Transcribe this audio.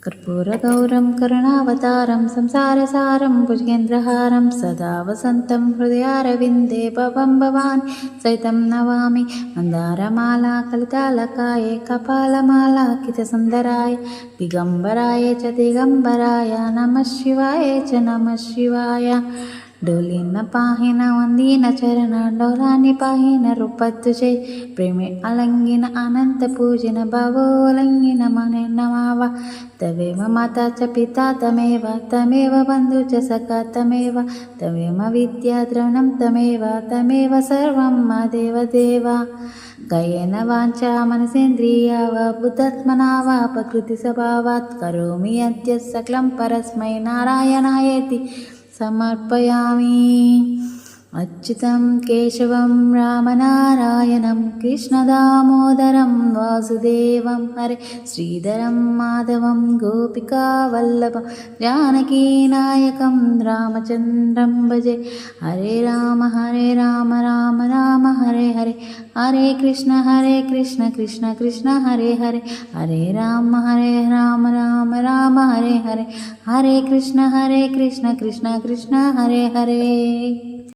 कर्पूरगौरं करुणावतारं संसारसारं भुजगेन्द्रहारं सदा वसन्तं हृदयारविन्दे भवं भवानी सहितं नमामि मन्दारमाला कलितालकाये कपालमालाकितसुन्दराय दिगम्बराय च दिगम्बराय नमः शिवाय च नमः शिवाय डोलिन पाहिन वंदीन चरण डोलानि पाहिन रूपत्तुजे प्रेमे अलंगिन अनंत पूजिन भवोलंगिन मने नमावा तवेव माता च पिता तमेव बन्धु च सखा तमेव विद्या द्रवणं तमेव सर्वं मा देवदेवा कायेन वाचा मनसेन्द्रिया वा बुद्धात्मना वा प्रकृतिस्वभावात् करोमि यद्यत् सकलं परस्मै नारायणायेति समर्पयामि। अच्युतं केशवं रामनारायणं कृष्णदामोदरं वासुदेवं हरे श्रीधरं माधवं गोपिकावल्लभं जानकीनायकं रामचन्द्रं भजे। हरे राम राम राम हरे हरे हरे कृष्ण कृष्ण कृष्ण हरे हरे हरे राम राम राम हरे हरे हरे कृष्ण कृष्ण कृष्ण हरे हरे।